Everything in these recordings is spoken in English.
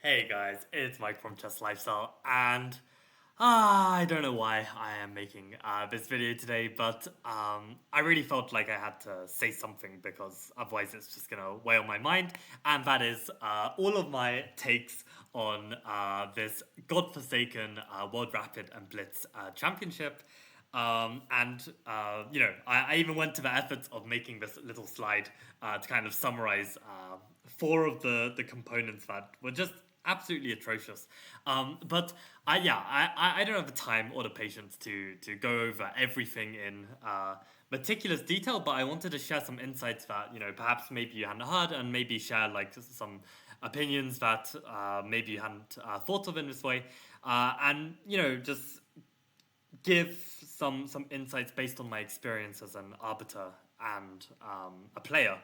Hey guys, it's Mike from chesslifestyle, and I don't know why I am making this video today, but I really felt like I had to say something because otherwise it's just gonna weigh on my mind, and that is all of my takes on this godforsaken World Rapid and Blitz Championship. I even went to the efforts of making this little slide to kind of summarize four of the components that were just absolutely atrocious. I don't have the time or the patience to go over everything in meticulous detail, but I wanted to share some insights that, perhaps maybe you hadn't heard, and maybe share like some opinions that maybe you hadn't thought of in this way. Just give some insights based on my experience as an arbiter and a player.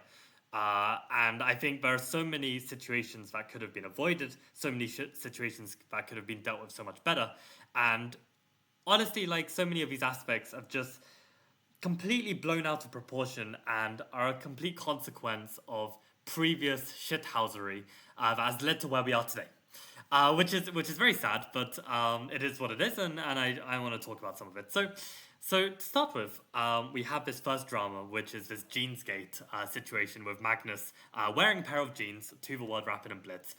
And I think there are so many situations that could have been avoided, so many situations that could have been dealt with so much better. And honestly, like, so many of these aspects have just completely blown out of proportion and are a complete consequence of previous shithousery that has led to where we are today. Which is very sad, but it is what it is, and I want to talk about some of it. So to start with, we have this first drama, which is this Jeansgate situation with Magnus wearing a pair of jeans to the World Rapid and Blitz,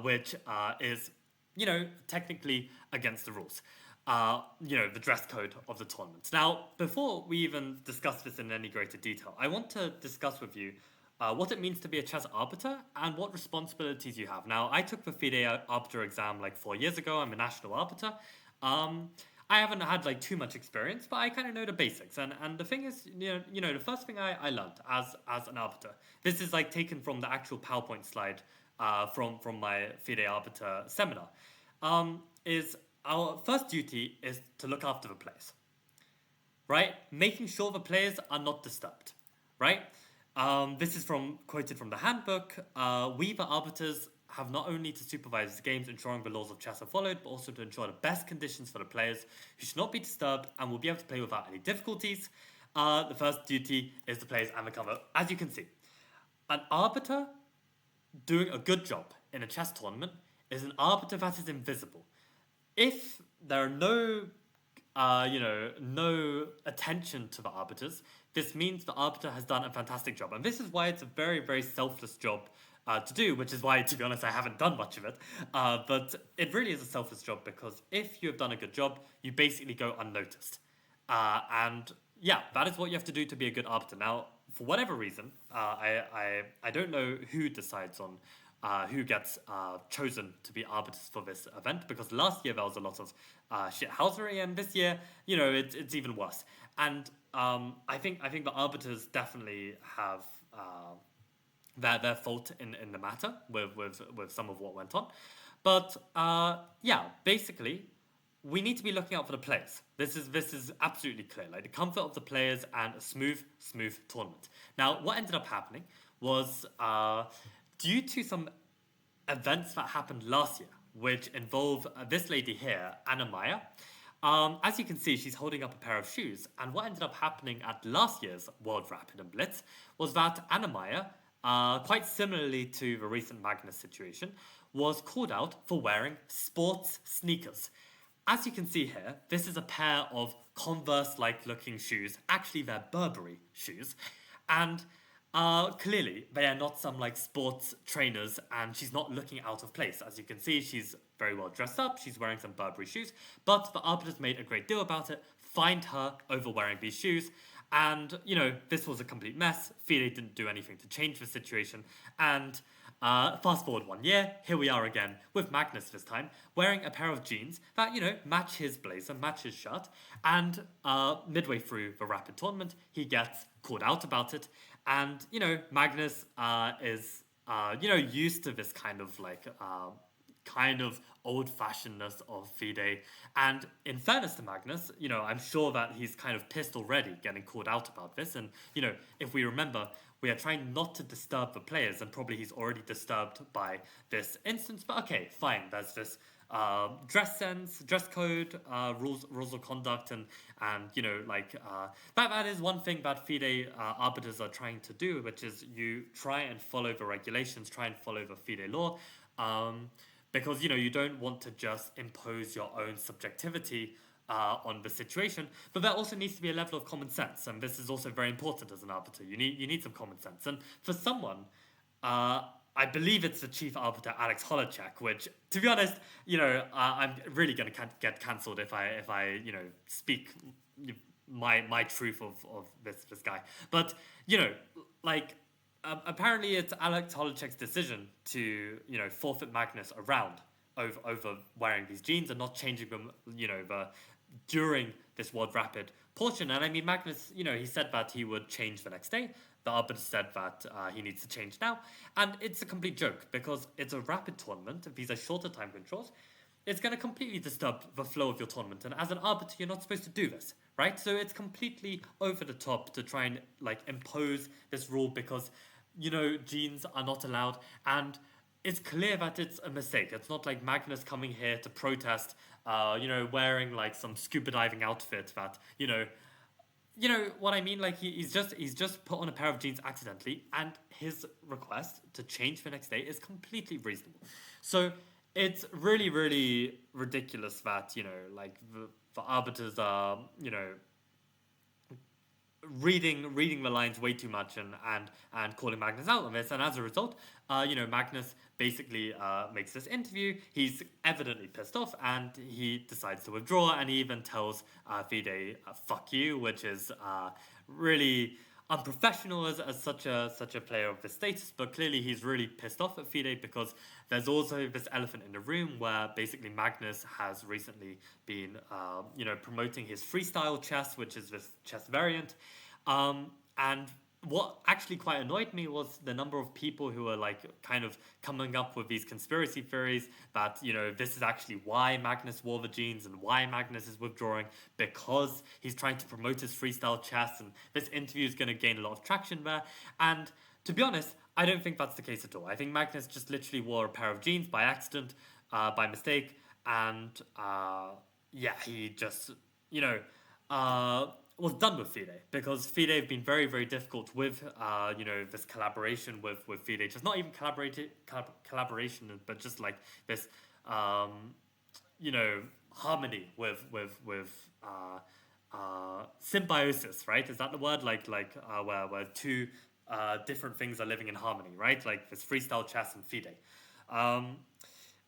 which is, technically against the rules. The dress code of the tournament. Now, before we even discuss this in any greater detail, I want to discuss with you what it means to be a chess arbiter and what responsibilities you have. Now, I took the FIDE arbiter exam like 4 years ago. I'm a national arbiter. I haven't had like too much experience, but I kind of know the basics. And the thing is, the first thing I learned as an arbiter, this is like taken from the actual PowerPoint slide from my FIDE arbiter seminar, is our first duty is to look after the players, right? Making sure the players are not disturbed, right? This is quoted from the handbook. We, the arbiters, have not only to supervise the games, ensuring the laws of chess are followed, but also to ensure the best conditions for the players who should not be disturbed and will be able to play without any difficulties. The first duty is the players and the cover. As you can see, an arbiter doing a good job in a chess tournament is an arbiter that is invisible. If there are no attention to the arbiters, this means the arbiter has done a fantastic job. And this is why it's a very, very selfless job to do, which is why, to be honest, I haven't done much of it. But it really is a selfless job because if you have done a good job, you basically go unnoticed. That is what you have to do to be a good arbiter. Now, for whatever reason, I don't know who decides on who gets chosen to be arbiters for this event, because last year there was a lot of shithousery, and this year, it's even worse. And I think the arbiters definitely have their fault in the matter with some of what went on. But basically, we need to be looking out for the players. This is absolutely clear. Like the comfort of the players and a smooth tournament. Now, what ended up happening was due to some events that happened last year, which involve this lady here, Anna Maya. As you can see, she's holding up a pair of shoes. And what ended up happening at last year's World Rapid and Blitz was that Anna Maya, quite similarly to the recent Magnus situation, was called out for wearing sports sneakers. As you can see here, this is a pair of Converse-like looking shoes. Actually, they're Burberry shoes. And clearly, they are not some like sports trainers, and she's not looking out of place. As you can see, she's very well dressed up. She's wearing some Burberry shoes, but the arbiters made a great deal about it, fined her over wearing these shoes. And, this was a complete mess. FIDE didn't do anything to change the situation. And fast forward 1 year, here we are again with Magnus this time, wearing a pair of jeans that, match his blazer, match his shirt. And midway through the Rapid tournament, he gets called out about it. And, Magnus is, used to this kind of old-fashionedness of FIDE. And in fairness to Magnus, I'm sure that he's kind of pissed already getting called out about this. And, if we remember, we are trying not to disturb the players, and probably he's already disturbed by this instance. But okay, fine, there's this dress sense, dress code, rules of conduct, and that is one thing that FIDE arbiters are trying to do, which is you try and follow the regulations, try and follow the FIDE law. because you don't want to just impose your own subjectivity on the situation, but there also needs to be a level of common sense, and this is also very important as an arbiter. You need some common sense, and for someone, I believe it's the chief arbiter Alex Holacek, which, to be honest, I'm really gonna get cancelled if I speak my truth of this guy, but like. Apparently, it's Alex Holacek's decision to forfeit Magnus around over wearing these jeans and not changing them during this World Rapid portion. And I mean, Magnus, he said that he would change the next day. The arbiter said that he needs to change now, and it's a complete joke because it's a rapid tournament. These are shorter time controls. It's going to completely disturb the flow of your tournament, and as an arbiter, you're not supposed to do this, right? So it's completely over the top to try and impose this rule because jeans are not allowed, and it's clear that it's a mistake. It's not like Magnus coming here to protest, wearing some scuba diving outfit that what I mean. Like he's just put on a pair of jeans accidentally, and his request to change the next day is completely reasonable. So it's really, really ridiculous that the arbiters are reading the lines way too much and calling Magnus out on this, and as a result, Magnus basically makes this interview. He's evidently pissed off, and he decides to withdraw, and he even tells FIDE "fuck you," which is really unprofessional as such a player of this status. But clearly, he's really pissed off at FIDE because there's also this elephant in the room where basically Magnus has recently been promoting his freestyle chess, which is this chess variant, and what actually quite annoyed me was the number of people who were kind of coming up with these conspiracy theories that this is actually why Magnus wore the jeans and why Magnus is withdrawing, because he's trying to promote his freestyle chess, and this interview is going to gain a lot of traction there. And to be honest, I don't think that's the case at all. I think Magnus just literally wore a pair of jeans by accident, by mistake, and he just was done with FIDE, because FIDE have been very, very difficult with this collaboration with FIDE. Just not even collaboration, but just this harmony with symbiosis, right? Is that the word? Where two different things are living in harmony, right? Like this freestyle chess and FIDE.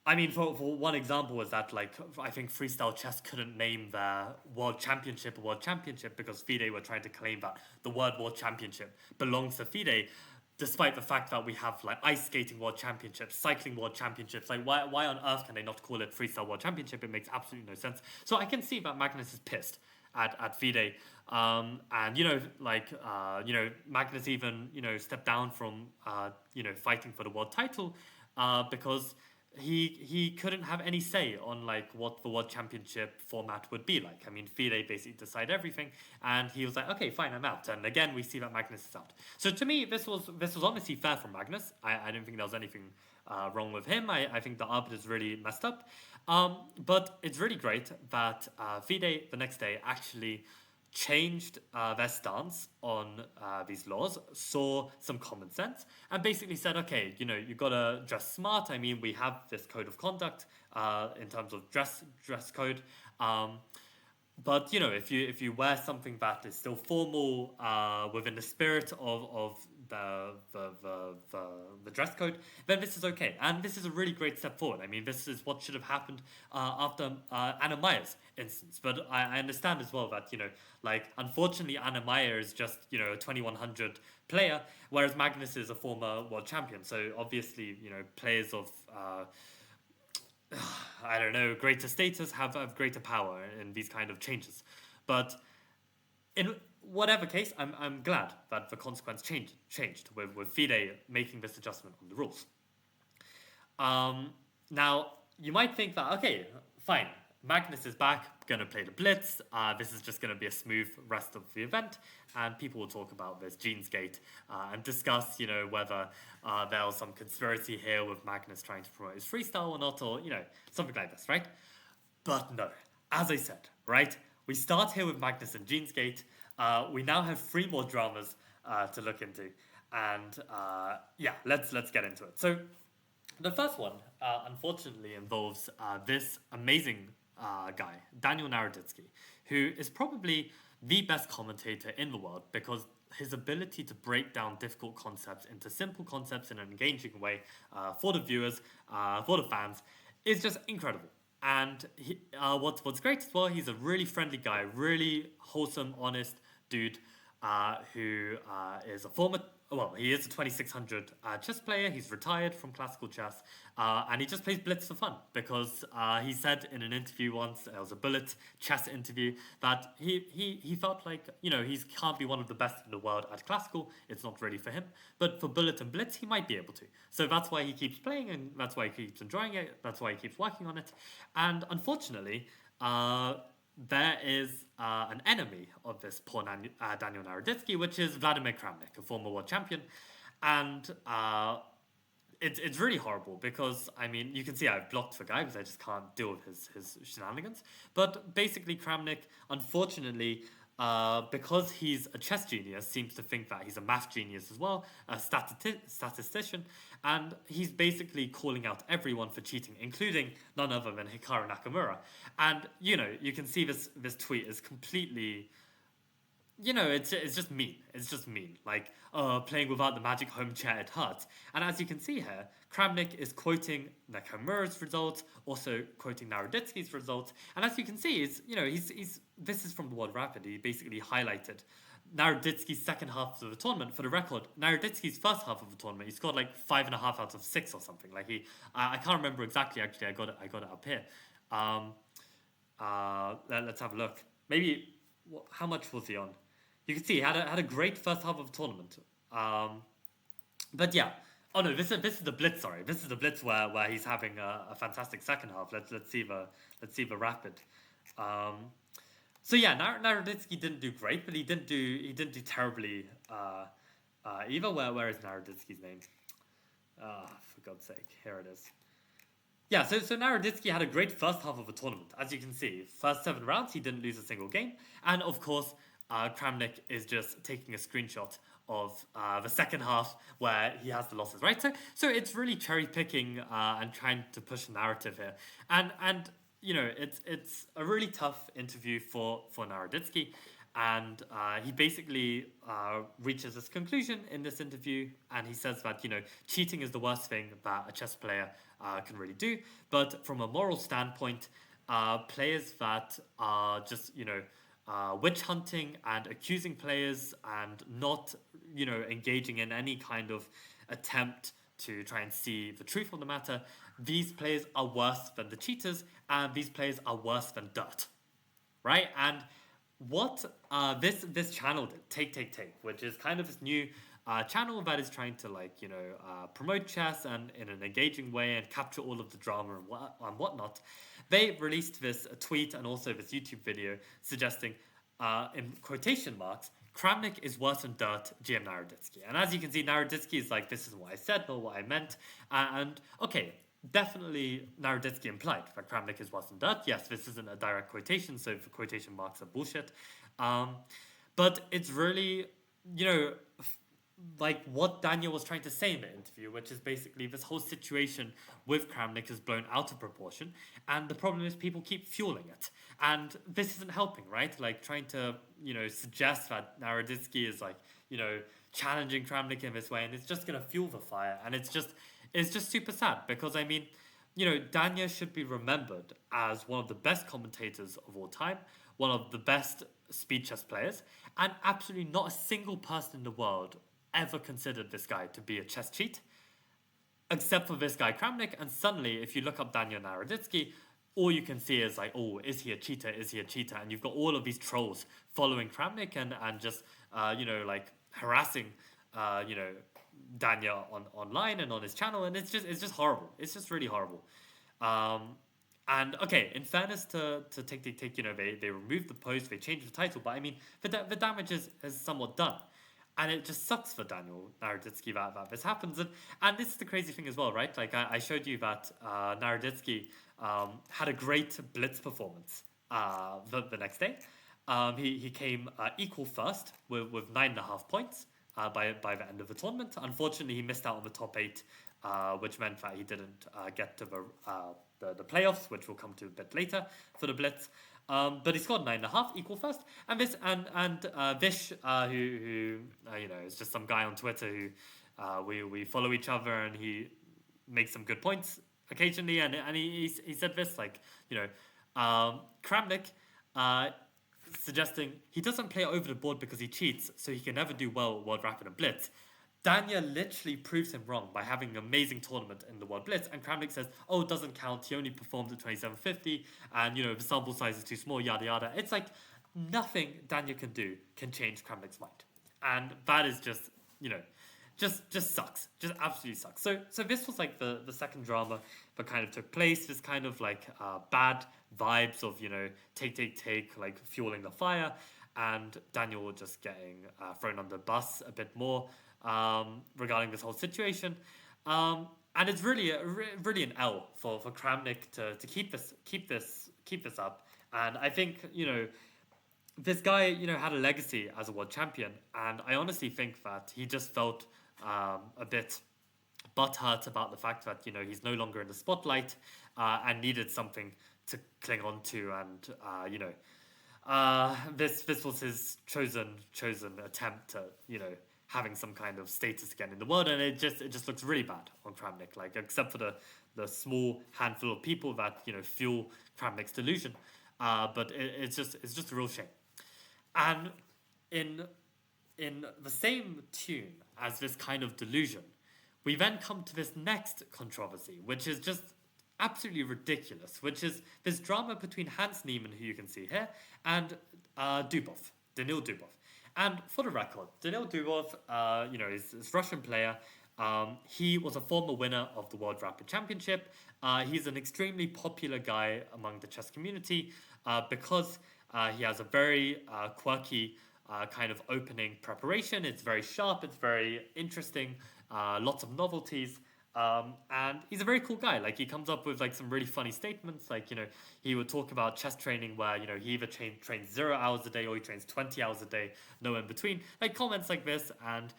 I mean, for one example was that, I think freestyle chess couldn't name their world championship a world championship because FIDE were trying to claim that the word world championship belongs to FIDE, despite the fact that we have, ice skating world championships, cycling world championships. Why on earth can they not call it freestyle world championship? It makes absolutely no sense. So I can see that Magnus is pissed at FIDE. And, Magnus even, stepped down from, fighting for the world title because he couldn't have any say on what the world championship format would be like. I mean, FIDE basically decide everything, and he was like, okay, fine, I'm out. And again, we see that Magnus is out. So to me, this was honestly fair from Magnus. I don't think there was anything wrong with him. I think the arbiters really messed up. But it's really great that FIDE the next day actually changed their stance on these laws, saw some common sense, and basically said, okay, you gotta dress smart. I mean, we have this code of conduct in terms of dress code, but if you wear something that is still formal within the spirit of the dress code, then this is okay, and this is a really great step forward. I mean, this is what should have happened after Anna Meyer's instance, but I understand as well that unfortunately Anna Meyer is just a 2100 player, whereas Magnus is a former world champion. So obviously players of I don't know, greater status have greater power in these kind of changes. But in whatever case, I'm glad that the consequence changed with FIDE making this adjustment on the rules. Now, you might think that, okay, fine, Magnus is back, going to play the Blitz, this is just going to be a smooth rest of the event, and people will talk about this Jeansgate and discuss, whether there was some conspiracy here with Magnus trying to promote his freestyle or not, or, something like this, right? But no, as I said, right, we start here with Magnus and Jeansgate. We now have 3 more dramas to look into, and let's get into it. So The first one, unfortunately, involves this amazing guy, Daniel Naroditsky, who is probably the best commentator in the world because his ability to break down difficult concepts into simple concepts in an engaging way for the viewers, for the fans, is just incredible. And what's great as well, he's a really friendly guy, really wholesome, honest dude who is a former, well, he is a 2600 chess player. He's retired from classical chess, and he just plays Blitz for fun because he said in an interview once, it was a Bullet chess interview, that he felt like, he can't be one of the best in the world at classical. It's not really for him. But for Bullet and Blitz, he might be able to. So that's why he keeps playing, and that's why he keeps enjoying it. That's why he keeps working on it. And unfortunately, there is an enemy of this poor Daniel Naroditsky, which is Vladimir Kramnik, a former world champion. And it's really horrible because, I mean, you can see I've blocked the guy because I just can't deal with his shenanigans. But basically, Kramnik, unfortunately, because he's a chess genius, seems to think that he's a math genius as well, a statistician, and he's basically calling out everyone for cheating, including none other than Hikaru Nakamura. And you can see this tweet is completely, it's just mean. It's just mean. Like, playing without the magic home chair, it hurts. And as you can see here, Kramnik is quoting Nakamura's results, also quoting Naroditsky's results. And as you can see, he's this is from the World Rapid. He basically highlighted Naroditsky's second half of the tournament. For the record, Naroditsky's first half of the tournament, he scored like 5.5 out of 6 or something. Like I can't remember exactly. Actually, I got it up here. Let's have a look. Maybe how much was he on? You can see he had a great first half of the tournament. But yeah. Oh no, this is the Blitz. Sorry, this is the Blitz where he's having a fantastic second half. Let's see the rapid. So yeah, Naroditsky didn't do great, but he didn't do terribly either. Where is Naroditsky's name? For God's sake, here it is. Yeah, so Naroditsky had a great first half of the tournament. As you can see, first 7 rounds, he didn't lose a single game. And of course, Kramnik is just taking a screenshot of the second half where he has the losses, right? So it's really cherry picking and trying to push a narrative here. And it's a really tough interview for Naroditsky. And he basically reaches this conclusion in this interview, and he says that cheating is the worst thing that a chess player can really do. But from a moral standpoint, players that are just witch hunting and accusing players and not engaging in any kind of attempt to try and see the truth of the matter, these players are worse than the cheaters, and these players are worse than dirt, right? And what this channel did, Take, which is kind of this new channel that is trying to promote chess and in an engaging way and capture all of the drama and whatnot. They released this tweet and also this YouTube video suggesting, in quotation marks, Kramnik is worse than dirt, GM Naroditsky. And as you can see, Naroditsky is like, this isn't what I said, nor what I meant. And okay, definitely Naroditsky implied that Kramnik is worse than dirt. Yes, this isn't a direct quotation, so the quotation marks are bullshit. But it's really, like what Daniel was trying to say in the interview, which is basically this whole situation with Kramnik is blown out of proportion, and the problem is people keep fueling it, and this isn't helping, right? Like trying to suggest that Naroditsky is challenging Kramnik in this way, and it's just gonna fuel the fire, and it's just super sad because I mean, Daniel should be remembered as one of the best commentators of all time, one of the best speed chess players, and absolutely not a single person in the world ever considered this guy to be a chess cheat, except for this guy Kramnik. And suddenly, if you look up Daniel Naroditsky, all you can see is like, oh, is he a cheater? Is he a cheater? And you've got all of these trolls following Kramnik and just harassing Daniel online and on his channel, and it's just horrible. It's just really horrible. And okay, in fairness to Take, they removed the post, they changed the title, but I mean the damage is somewhat done. And it just sucks for Daniel Naroditsky that this happens. And this is the crazy thing as well, right? Like I showed you that Naroditsky had a great Blitz performance the next day. He came equal first with 9.5 points by the end of the tournament. Unfortunately, he missed out on the top 8 which meant that he didn't get to the playoffs, which we'll come to a bit later for the Blitz. But he scored 9.5, equal first. And Vish, who is just some guy on Twitter who we follow each other, and he makes some good points occasionally. And he said this, like, Kramnik suggesting he doesn't play over the board because he cheats, so he can never do well at World Rapid and Blitz. Daniel literally proves him wrong by having an amazing tournament in the World Blitz, and Kramnik says, oh, it doesn't count, he only performed at 2750, and, the sample size is too small, yada yada. It's like nothing Daniel can do can change Kramnik's mind. And that is just, just sucks. Just absolutely sucks. So this was like the second drama that kind of took place, this kind of like bad vibes of, take, like fueling the fire, and Daniel just getting thrown under the bus a bit more regarding this whole situation. And it's really really an L for Kramnik to keep this up. And I think, this guy, had a legacy as a world champion, and I honestly think that he just felt a bit butthurt about the fact that, he's no longer in the spotlight, and needed something to cling on to, and this was his chosen attempt to, having some kind of status again in the world, and it just looks really bad on Kramnik, like, except for the small handful of people that, fuel Kramnik's delusion, but it's just a real shame. And in the same tune as this kind of delusion, we then come to this next controversy, which is just absolutely ridiculous, which is this drama between Hans Niemann, who you can see here, and Danil Dubov. And for the record, Danil Dubov, is a Russian player. He was a former winner of the World Rapid Championship. He's an extremely popular guy among the chess community because he has a very quirky kind of opening preparation. It's very sharp, it's very interesting, lots of novelties. And he's a very cool guy. Like, he comes up with like some really funny statements. Like, he would talk about chess training where, he either trains 0 hours a day or he trains 20 hours a day, no in between. Like, comments like this, and,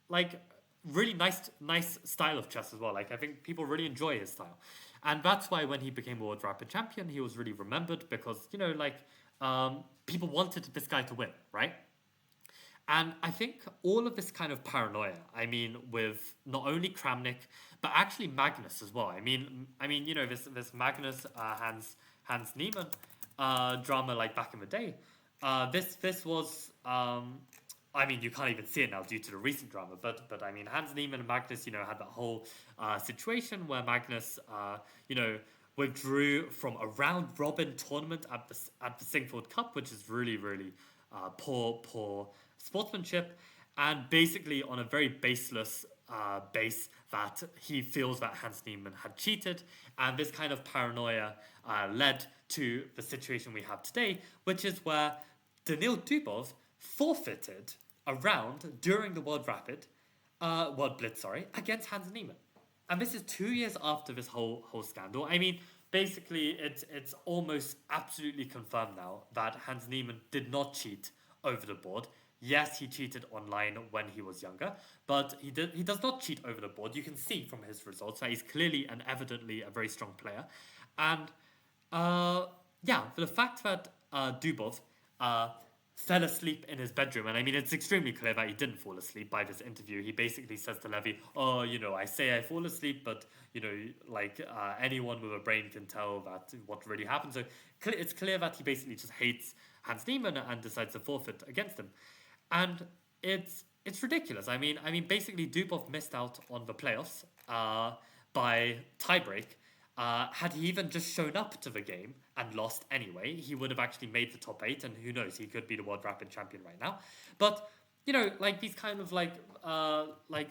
like, really nice style of chess as well. Like, I think people really enjoy his style. And that's why when he became World Rapid Champion, he was really remembered because, people wanted this guy to win, right? And I think all of this kind of paranoia, with not only Kramnik, but actually Magnus as well. This Magnus Hans Niemann drama, like back in the day. This was, you can't even see it now due to the recent drama, but Hans Niemann and Magnus, had that whole situation where Magnus, withdrew from a round robin tournament at the Singfield Cup, which is really, really poor sportsmanship, and basically on a very baseless base that he feels that Hans Niemann had cheated, and this kind of paranoia led to the situation we have today, which is where Danil Dubov forfeited a round during the World Blitz, against Hans Niemann. And this is 2 years after this whole scandal. Basically, it's almost absolutely confirmed now that Hans Niemann did not cheat over the board. Yes, he cheated online when he was younger, but he does not cheat over the board. You can see from his results that he's clearly and evidently a very strong player. And the fact that Dubov fell asleep in his bedroom, and it's extremely clear that he didn't fall asleep by this interview. He basically says to Levy, oh, I say I fall asleep, but, anyone with a brain can tell that what really happened. So it's clear that he basically just hates Hans Niemann and decides to forfeit against him. And it's ridiculous. Basically Dubov missed out on the playoffs by tiebreak. Had he even just shown up to the game and lost anyway, he would have actually made the top 8, and who knows, he could be the World Rapid Champion right now. But these kind of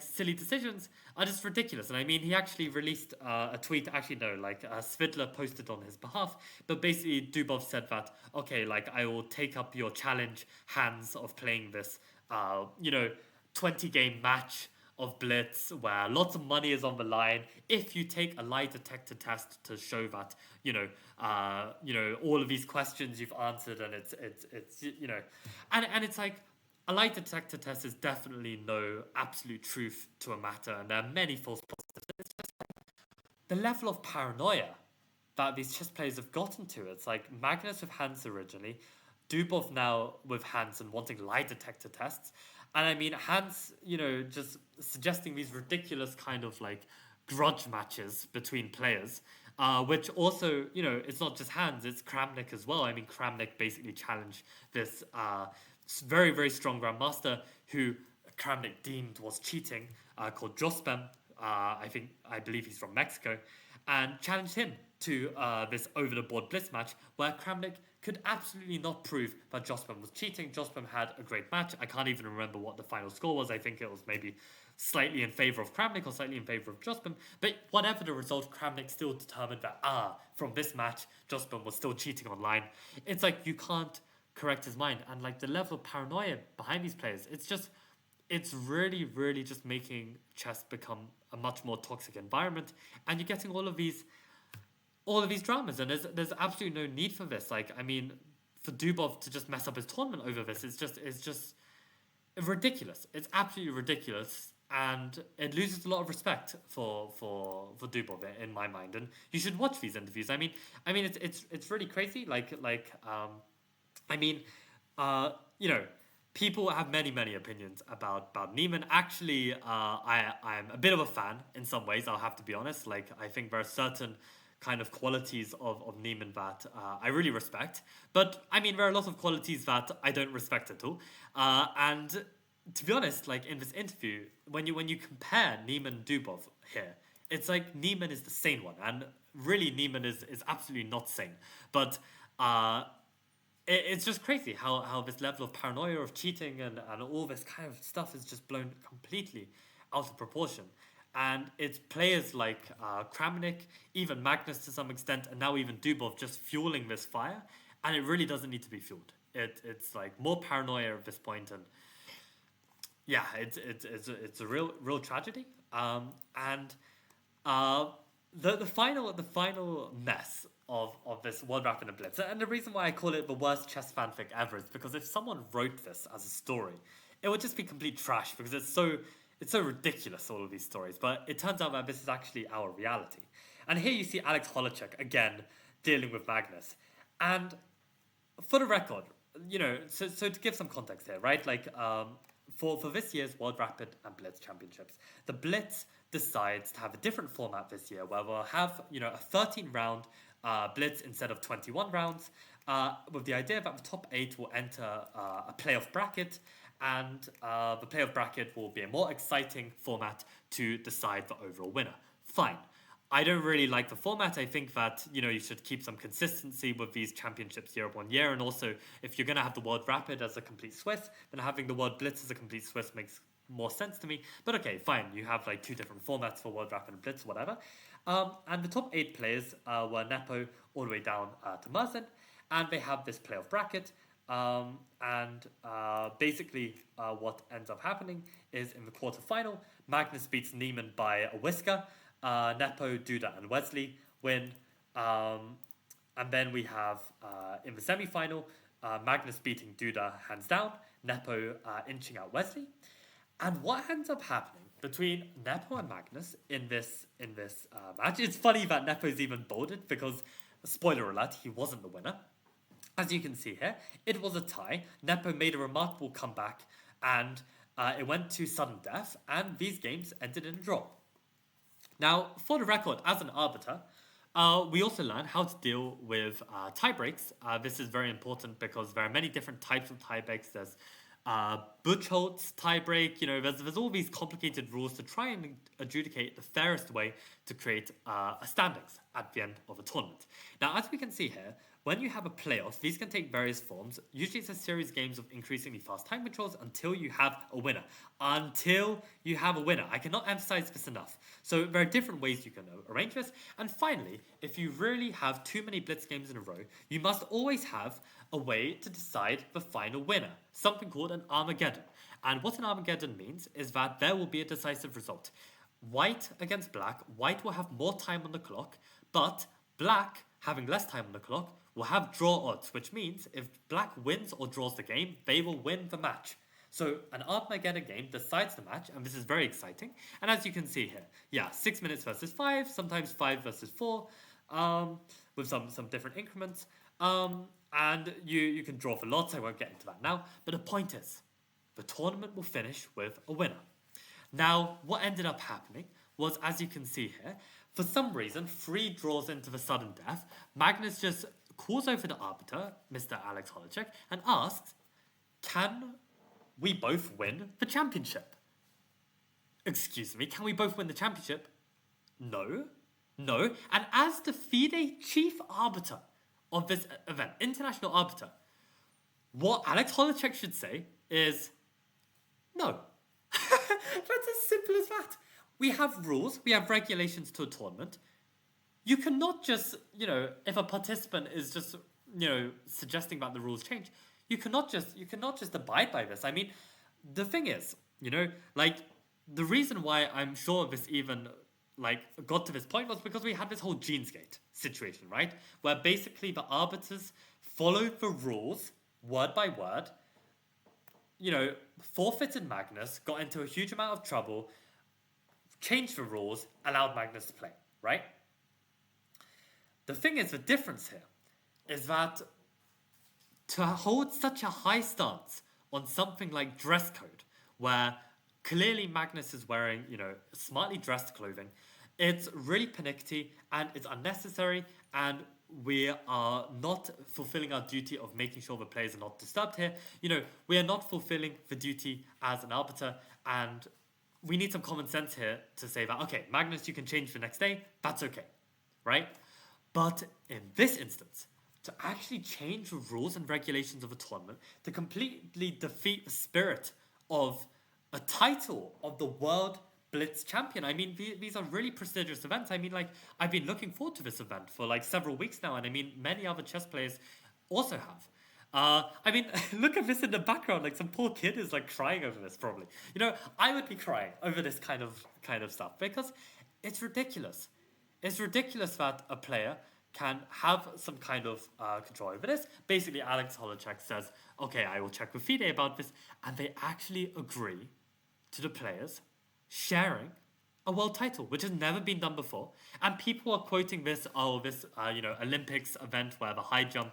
silly decisions are just ridiculous. And he actually released a tweet. Actually, no, Svidler posted on his behalf. But basically, Dubov said that, okay, I will take up your challenge, Hans, of playing this, 20-game match of Blitz where lots of money is on the line. If you take a lie detector test to show that, all of these questions you've answered, and it's and it's like, a lie detector test is definitely no absolute truth to a matter, and there are many false the level of paranoia that these chess players have gotten to. It's like Magnus with Hans originally, Dubov now with Hans and wanting lie detector tests. And I mean, Hans, just suggesting these ridiculous kind of like grudge matches between players, which also, it's not just Hans, it's Kramnik as well. I mean, Kramnik basically challenged this very, very strong grandmaster who Kramnik deemed was cheating, called Jospem. I believe he's from Mexico, and challenged him to this over the board blitz match where Kramnik could absolutely not prove that Jospem was cheating. Jospem had a great match. I can't even remember what the final score was. I think it was maybe slightly in favor of Kramnik or slightly in favor of Jospem. But whatever the result, Kramnik still determined that, from this match, Jospem was still cheating online. It's like you can't correct his mind. And like the level of paranoia behind these players, it's really, really just making chess become a much more toxic environment. And you're getting all of these dramas, and there's absolutely no need for this. Like, I mean, for Dubov to just mess up his tournament over this, it's just ridiculous. It's absolutely ridiculous, and it loses a lot of respect for Dubov in my mind. And you should watch these interviews. I mean, it's really crazy. People have many opinions about Neiman. Actually, I'm a bit of a fan in some ways. I'll have to be honest. Like, I think there are certain kind of qualities of Neiman that I really respect. But I mean, there are a lot of qualities that I don't respect at all. And to be honest, like in this interview, when you compare Neiman and Dubov here, it's like Neiman is the sane one, and really Neiman is absolutely not sane. But it's just crazy how this level of paranoia of cheating and all this kind of stuff is just blown completely out of proportion. And it's players like Kramnik, even Magnus to some extent, and now even Dubov just fueling this fire. And it really doesn't need to be fueled. It's like more paranoia at this point, and yeah, it's a real tragedy. The final mess of this World Rapid and Blitz, and the reason why I call it the worst chess fanfic ever is because if someone wrote this as a story, it would just be complete trash because it's so ridiculous, all of these stories. But it turns out that this is actually our reality. And here you see Alex Holacek again dealing with Magnus. And for the record, so to give some context here, right? Like, for this year's World Rapid and Blitz Championships, the Blitz decides to have a different format this year where we'll have, a 13-round Blitz instead of 21 rounds, with the idea that the top 8 will enter a playoff bracket, and the playoff bracket will be a more exciting format to decide the overall winner. Fine. I don't really like the format. I think that, you should keep some consistency with these championships year upon year. And also, if you're going to have the World Rapid as a complete Swiss, then having the World Blitz as a complete Swiss makes more sense to me. But okay, fine. You have like 2 different formats for World Rapid and Blitz, whatever. And the top 8 players were Nepo all the way down to Mersin. And they have this playoff bracket. Basically, what ends up happening is in the quarterfinal, Magnus beats Neiman by a whisker. Nepo, Duda, and Wesley win. And then we have in the semi-final, Magnus beating Duda hands down, Nepo inching out Wesley. And what ends up happening between Nepo and Magnus in this match? It's funny that Nepo's even bolded because, spoiler alert, he wasn't the winner. As you can see here, it was a tie. Nepo made a remarkable comeback, and it went to sudden death, and these games ended in a draw. Now, for the record, as an arbiter, we also learn how to deal with tie breaks. This is very important because there are many different types of tie breaks. There's Butchholz tie break. There's all these complicated rules to try and adjudicate the fairest way to create a standings at the end of a tournament. Now, as we can see here, when you have a playoff, these can take various forms. Usually it's a series of games of increasingly fast time controls until you have a winner. Until you have a winner. I cannot emphasize this enough. So there are different ways you can arrange this. And finally, if you really have too many Blitz games in a row, you must always have a way to decide the final winner. Something called an Armageddon. And what an Armageddon means is that there will be a decisive result. White against black. White will have more time on the clock, but black, having less time on the clock, will have draw odds, which means if black wins or draws the game, they will win the match. So an Armageddon game decides the match, and this is very exciting. And as you can see here, yeah, 6 minutes versus 5, sometimes 5 versus 4, with some different increments. And you can draw for lots. I won't get into that now. But the point is, the tournament will finish with a winner. Now, what ended up happening was, as you can see here, for some reason, 3 draws into the sudden death. Magnus just calls over the arbiter, Mr. Alex Holacek, and asks, can we both win the championship? Excuse me, can we both win the championship? No. No. And as the FIDE chief arbiter of this event, international arbiter, what Alex Holacek should say is, no. That's as simple as that. We have rules, we have regulations to a tournament. You cannot just, if a participant is just, suggesting that the rules change, you cannot just abide by this. I mean, the thing is, the reason why I'm sure this even got to this point was because we had this whole Genesgate situation, right? Where basically the arbiters followed the rules word by word, forfeited Magnus, got into a huge amount of trouble, changed the rules, allowed Magnus to play, right? The thing is, the difference here is that to hold such a high stance on something like dress code, where clearly Magnus is wearing, smartly dressed clothing, it's really pernickety and it's unnecessary, and we are not fulfilling our duty of making sure the players are not disturbed here. We are not fulfilling the duty as an arbiter, and we need some common sense here to say that, okay, Magnus, you can change the next day, that's okay, right? But in this instance, to actually change the rules and regulations of a tournament, to completely defeat the spirit of a title of the World Blitz Champion. I mean, these are really prestigious events. I mean, I've been looking forward to this event for several weeks now, and I mean, many other chess players also have. I mean, look at this in the background. Some poor kid is crying over this. Probably, I would be crying over this kind of stuff because it's ridiculous. It's ridiculous that a player can have some kind of control over this. Basically, Alex Holacek says, "Okay, I will check with FIDE about this," and they actually agree to the players sharing a world title, which has never been done before. And people are quoting this, Olympics event where the high jump,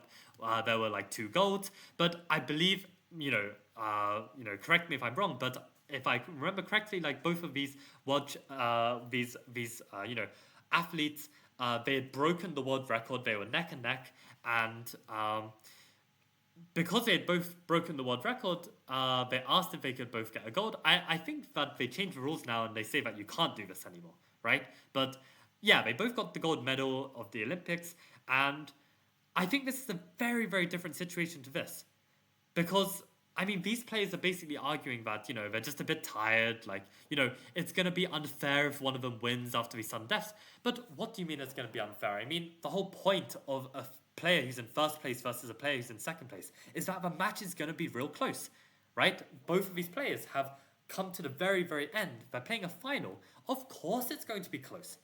there were 2 golds. But I believe, correct me if I'm wrong, but if I remember correctly, both of these athletes, they had broken the world record. They were neck and neck, and because they had both broken the world record, they asked if they could both get a gold. I think that they changed the rules now and they say that you can't do this anymore, right? But yeah, they both got the gold medal of the Olympics, and I think this is a very, very different situation to this. Because, I mean, these players are basically arguing that, they're just a bit tired, it's going to be unfair if one of them wins after these sudden deaths. But what do you mean it's going to be unfair? I mean, the whole point of a player who's in first place versus a player who's in second place is that the match is going to be real close, right? Both of these players have come to the very, very end. They're playing a final. Of course it's going to be close.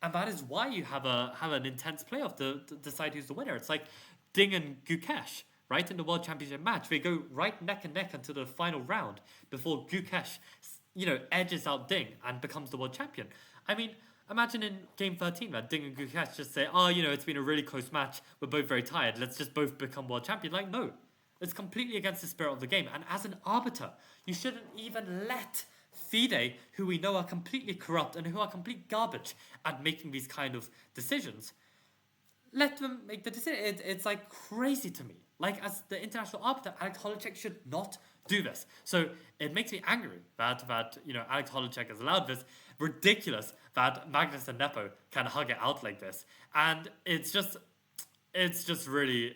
And that is why you have an intense playoff to decide who's the winner. It's like Ding and Gukesh, right? In the World Championship match, they go right neck and neck until the final round before Gukesh, edges out Ding and becomes the world champion. I mean, imagine in Game 13 that Ding and Gukesh just say, oh, it's been a really close match. We're both very tired. Let's just both become world champion. No. It's completely against the spirit of the game. And as an arbiter, you shouldn't even let FIDE, who we know are completely corrupt and who are complete garbage at making these kind of decisions, let them make the decision. It's crazy to me. As the international arbiter, Alex Holacek should not do this. So it makes me angry that Alex Holacek has allowed this. Ridiculous that Magnus and Nepo can hug it out like this. And it's just really,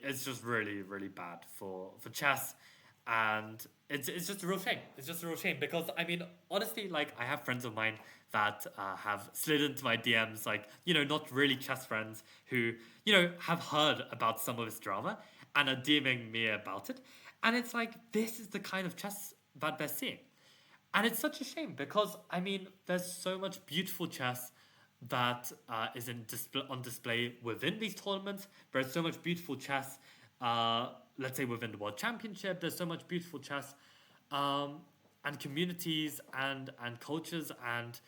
really bad for chess. And it's just a real shame. It's just a real shame because, I mean, honestly, I have friends of mine that have slid into my DMs, not really chess friends who, have heard about some of this drama and are DMing me about it. And it's this is the kind of chess that they're seeing. And it's such a shame because, I mean, there's so much beautiful chess that is on display within these tournaments. There's so much beautiful chess, let's say, within the World Championship. There's so much beautiful chess um, and communities and cultures and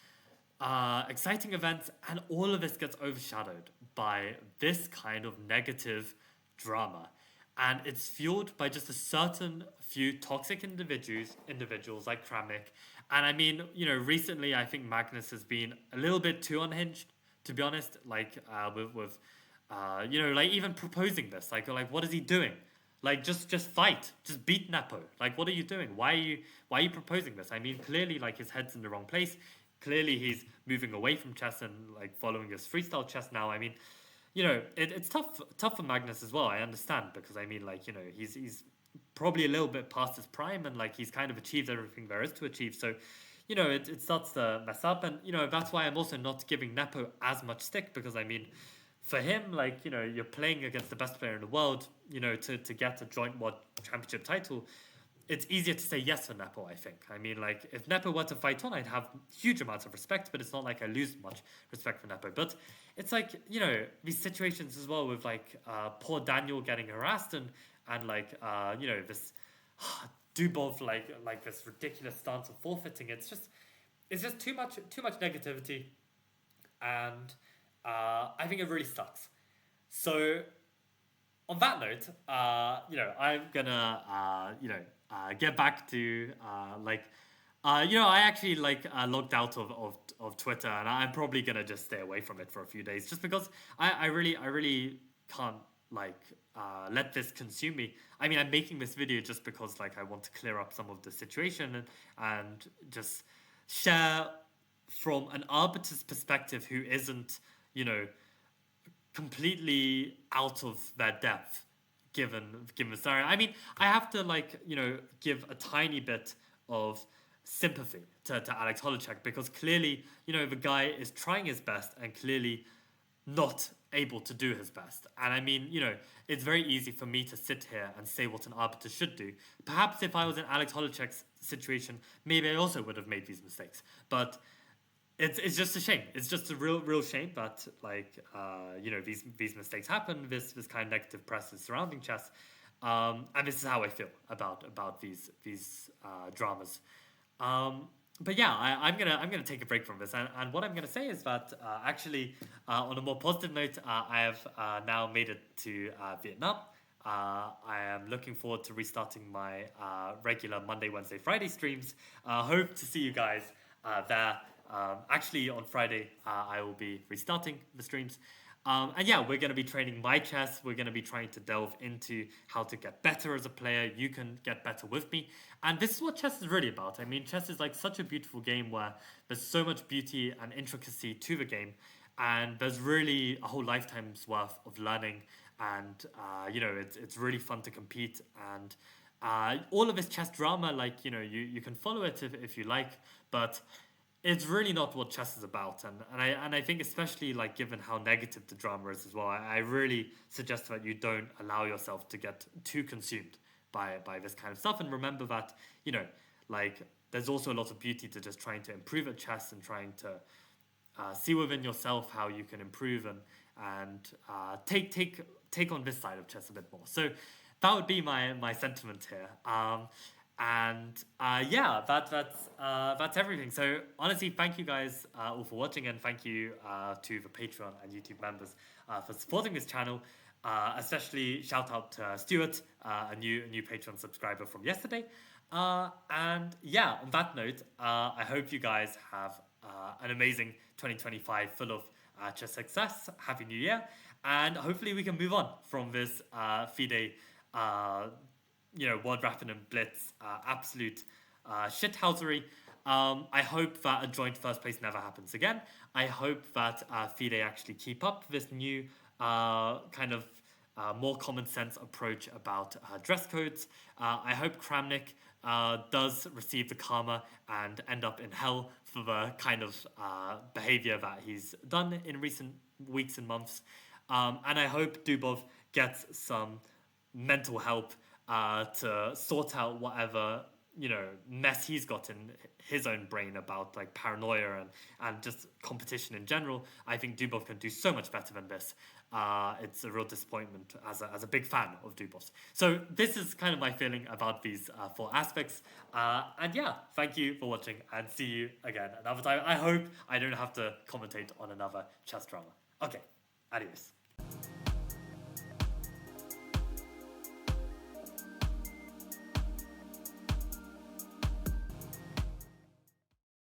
exciting events, and all of this gets overshadowed by this kind of negative drama. And it's fueled by just a certain few toxic individuals like Kramnik. And I mean, recently I think Magnus has been a little bit too unhinged, to be honest. Like with like even proposing this, like what is he doing? Like just fight, just beat Nepo. Like what are you doing? Why are you proposing this? I mean, clearly like his head's in the wrong place. Clearly he's moving away from chess and like following his freestyle chess now. I mean, it's tough for Magnus as well. I understand because I mean like he's probably a little bit past his prime and like he's kind of achieved everything there is to achieve. So it starts to mess up, and that's why I'm also not giving Nepo as much stick because I mean for him, like, you're playing against the best player in the world, to get a joint world championship title, it's easier to say yes for Nepo, I think. I mean, like, if Nepo were to fight on, I'd have huge amounts of respect, but it's not like I lose much respect for Nepo. But it's like, these situations as well with, like, poor Daniel getting harassed and like, this Dubov, like this ridiculous stance of forfeiting. It's just too much negativity. And I think it really sucks. So, on that note, I'm gonna, get back to I actually logged out of Twitter, and I'm probably gonna just stay away from it for a few days, just because I really can't let this consume me. I mean, I'm making this video just because like I want to clear up some of the situation and just share from an arbiter's perspective who isn't completely out of their depth given the scenario. I mean, I have to give a tiny bit of sympathy to Alex Holacek because clearly the guy is trying his best and clearly not able to do his best. And I mean, it's very easy for me to sit here and say what an arbiter should do. Perhaps if I was in Alex Holacek's situation, maybe I also would have made these mistakes. But it's just a shame. It's just a real shame that these mistakes happen. This kind of negative press is surrounding chess, and this is how I feel about these dramas. But yeah, I'm gonna take a break from this, and what I'm gonna say is that actually, on a more positive note, I have now made it to Vietnam. I am looking forward to restarting my regular Monday, Wednesday, Friday streams. Hope to see you guys there. Actually, on Friday, I will be restarting the streams. And yeah, we're going to be training my chess. We're going to be trying to delve into how to get better as a player. You can get better with me. And this is what chess is really about. I mean, chess is like such a beautiful game where there's so much beauty and intricacy to the game. And there's really a whole lifetime's worth of learning. And, it's really fun to compete. And all of this chess drama, you can follow it if you like. But it's really not what chess is about, and I think especially given how negative the drama is as well, I really suggest that you don't allow yourself to get too consumed by this kind of stuff, and remember that there's also a lot of beauty to just trying to improve at chess and trying to see within yourself how you can improve and take on this side of chess a bit more. So that would be my sentiment here. That's everything. So honestly, thank you guys all for watching, and thank you to the Patreon and YouTube members for supporting this channel. Especially shout out to Stuart, a new Patreon subscriber from yesterday. And yeah, on that note, I hope you guys have an amazing 2025 full of chess success. Happy New Year, and hopefully we can move on from this FIDE. World Rapid and Blitz, absolute shithousery. I hope that a joint first place never happens again. I hope that FIDE actually keep up this new more common sense approach about dress codes. I hope Kramnik does receive the karma and end up in hell for the kind of behavior that he's done in recent weeks and months. And I hope Dubov gets some mental help to sort out whatever mess he's got in his own brain about like paranoia and just competition in general. I think Dubov can do so much better than this. It's a real disappointment as a big fan of Dubos. So this is kind of my feeling about these four aspects. And yeah, thank you for watching, and see you again another time. I hope I don't have to commentate on another chess drama. Okay, adios.